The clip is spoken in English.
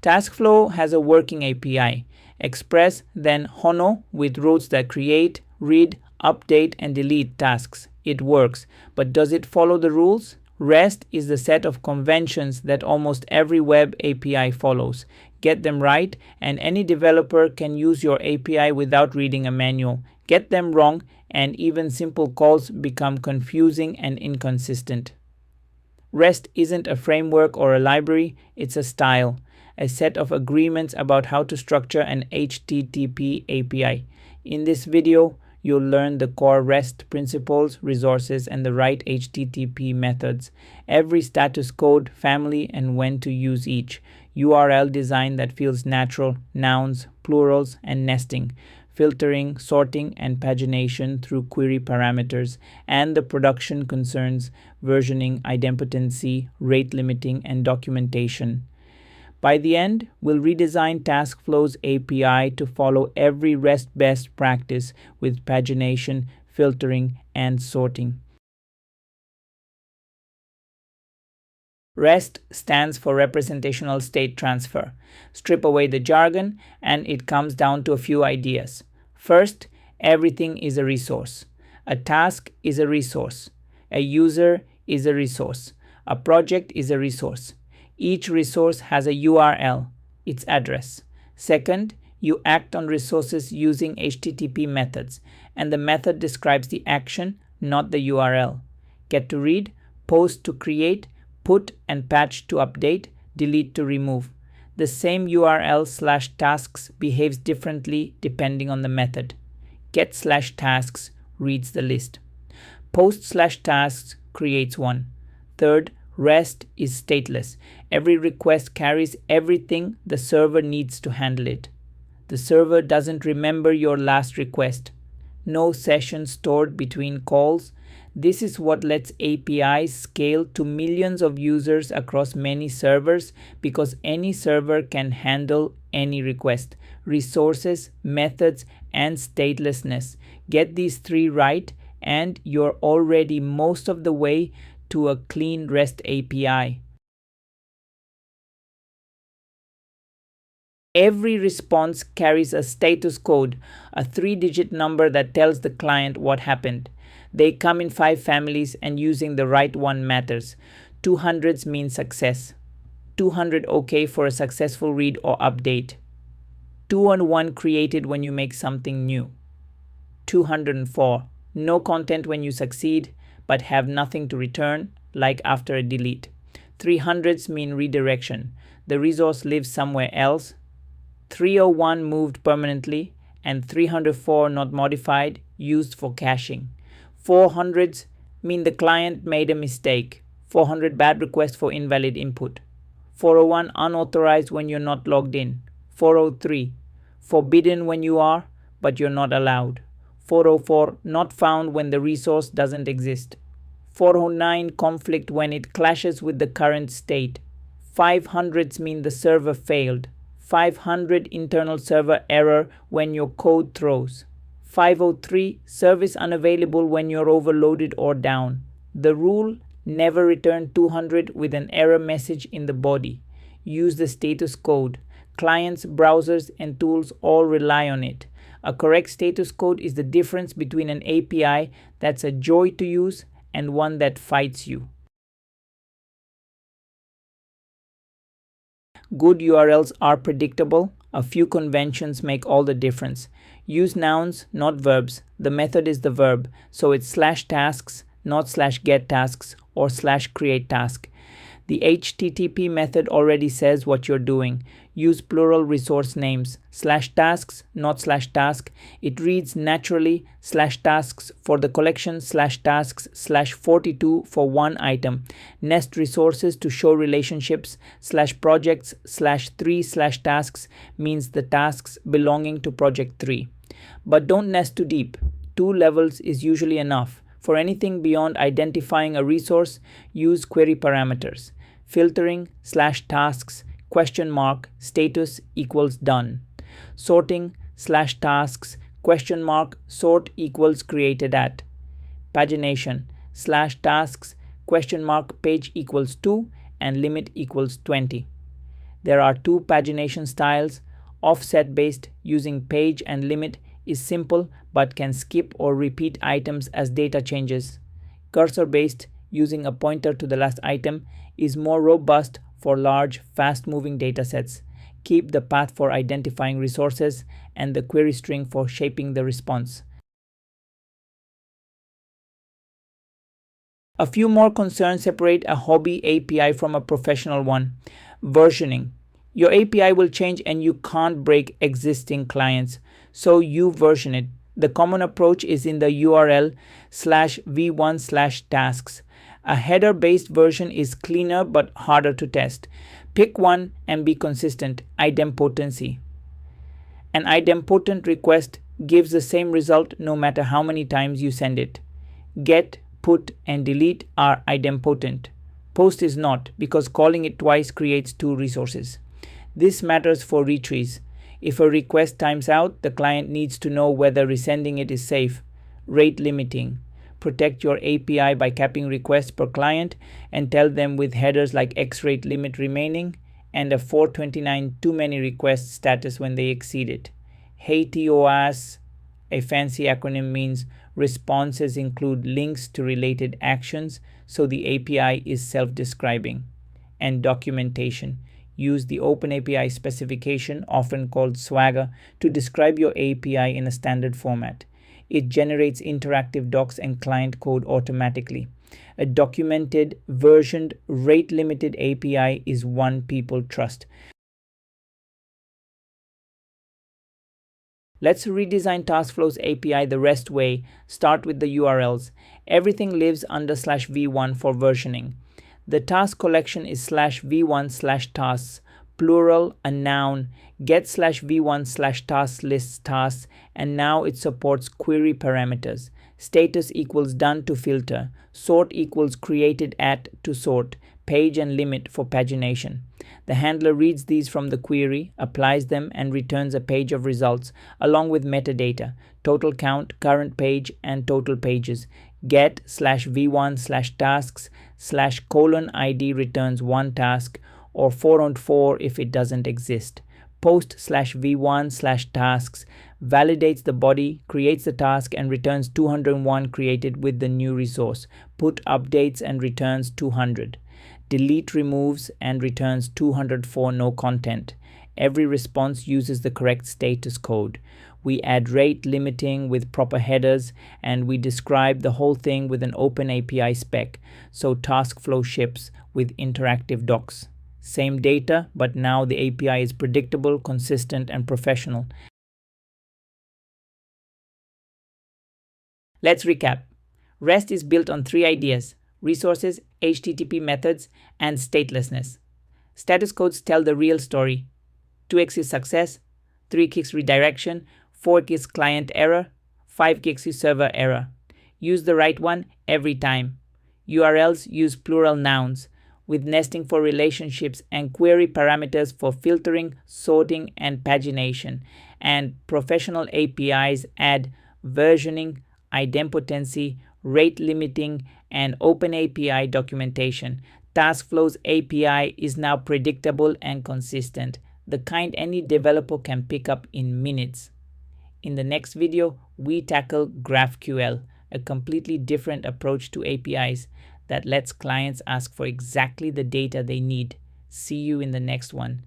TaskFlow has a working API. Express, then Hono with routes that create, read, update, and delete tasks. It works, but does it follow the rules? REST is the set of conventions that almost every web API follows. Get them right, and any developer can use your API without reading a manual. Get them wrong, and even simple calls become confusing and inconsistent. REST isn't a framework or a library, it's a style, a set of agreements about how to structure an HTTP API. In this video, you'll learn the core REST principles, resources, and the right HTTP methods, every status code, family, and when to use each, URL design that feels natural, nouns, plurals, and nesting, filtering, sorting, and pagination through query parameters, and the production concerns, versioning, idempotency, rate limiting, and documentation. By the end, we'll redesign TaskFlow's API to follow every REST best practice with pagination, filtering, and sorting. REST stands for Representational State Transfer. Strip away the jargon, and it comes down to a few ideas. First, everything is a resource. A task is a resource. A user is a resource. A project is a resource. Each resource has a URL, its address. Second, you act on resources using HTTP methods, and the method describes the action, not the URL. Get to read, post to create, put and patch to update, delete to remove. The same URL/tasks behaves differently depending on the method. Get/tasks reads the list. Post/tasks creates one. Third, REST is stateless. Every request carries everything the server needs to handle it. The server doesn't remember your last request. No session stored between calls. This is what lets APIs scale to millions of users across many servers because any server can handle any request, resources, methods, and statelessness. Get these three right, and you're already most of the way to a clean REST API. Every response carries a status code, a 3-digit number that tells the client what happened. They come in 5 families, and using the right one matters. 200s mean success. 200 OK for a successful read or update. 201 created when you make something new. 204 no content when you succeed, but have nothing to return, like after a delete. 300s mean redirection. The resource lives somewhere else. 301 moved permanently, and 304 not modified, used for caching. 400s mean the client made a mistake. 400 bad request for invalid input. 401 unauthorized when you're not logged in. 403 forbidden when you are, but you're not allowed. 404 not found when the resource doesn't exist. 409 conflict when it clashes with the current state. 500s mean the server failed. 500 internal server error when your code throws. 503 service unavailable when you're overloaded or down. The rule: never return 200 with an error message in the body. Use the status code. Clients, browsers, and tools all rely on it. A correct status code is the difference between an API that's a joy to use and one that fights you. Good URLs are predictable. A few conventions make all the difference. Use nouns, not verbs. The method is the verb, so it's /tasks, not /getTasks or /createTask. The HTTP method already says what you're doing. Use plural resource names. /tasks, not /task. It reads naturally. /tasks for the collection. /tasks /42 for one item. Nest resources to show relationships. /projects /3 /tasks means the tasks belonging to project 3. But don't nest too deep. 2 levels is usually enough. For anything beyond identifying a resource, use query parameters. Filtering /tasks status equals done. Sorting /tasks sort equals created at. Pagination /tasks page equals 2 and limit equals 20. There are two pagination styles. Offset based, using page and limit, is simple but can skip or repeat items as data changes. Cursor based, using a pointer to the last item, is more robust for large, fast-moving datasets. Keep the path for identifying resources and the query string for shaping the response. A few more concerns separate a hobby API from a professional one. Versioning. Your API will change and you can't break existing clients, so you version it. The common approach is in the URL /v1/tasks. A header-based version is cleaner but harder to test. Pick one and be consistent. Idempotency. An idempotent request gives the same result no matter how many times you send it. Get, put, and delete are idempotent. Post is not, because calling it twice creates two resources. This matters for retries. If a request times out, the client needs to know whether resending it is safe. Rate limiting. Protect your API by capping requests per client and tell them with headers like X rate limit remaining and a 429 too many requests status when they exceed it. HATEOAS, a fancy acronym, means responses include links to related actions, so the API is self-describing. And documentation. Use the OpenAPI specification, often called Swagger, to describe your API in a standard format. It generates interactive docs and client code automatically. A documented, versioned, rate-limited API is one people trust. Let's redesign TaskFlow's API the REST way. Start with the URLs. Everything lives under /v1 for versioning. The task collection is /v1/tasks, plural, a noun. Get /v1/task lists tasks, and now it supports query parameters. Status equals done to filter. Sort equals created at to sort. Page and limit for pagination. The handler reads these from the query, applies them, and returns a page of results, along with metadata, total count, current page, and total pages. Get /v1/tasks /ID returns one task, or 404 if it doesn't exist. Post /v1/tasks validates the body, creates the task, and returns 201 created with the new resource. Put updates and returns 200. Delete removes and returns 204 no content. Every response uses the correct status code. We add rate limiting with proper headers, and we describe the whole thing with an OpenAPI spec, so TaskFlow ships with interactive docs. Same data, but now the API is predictable, consistent, and professional. Let's recap. REST is built on three ideas: resources, HTTP methods, and statelessness. Status codes tell the real story. 2x is success, 3x is redirection, 4x is client error, 5x is server error. Use the right one every time. URLs use plural nouns, with nesting for relationships and query parameters for filtering, sorting, and pagination. And professional APIs add versioning, idempotency, rate limiting, and OpenAPI documentation. TaskFlow's API is now predictable and consistent, the kind any developer can pick up in minutes. In the next video, we tackle GraphQL, a completely different approach to APIs that lets clients ask for exactly the data they need. See you in the next one.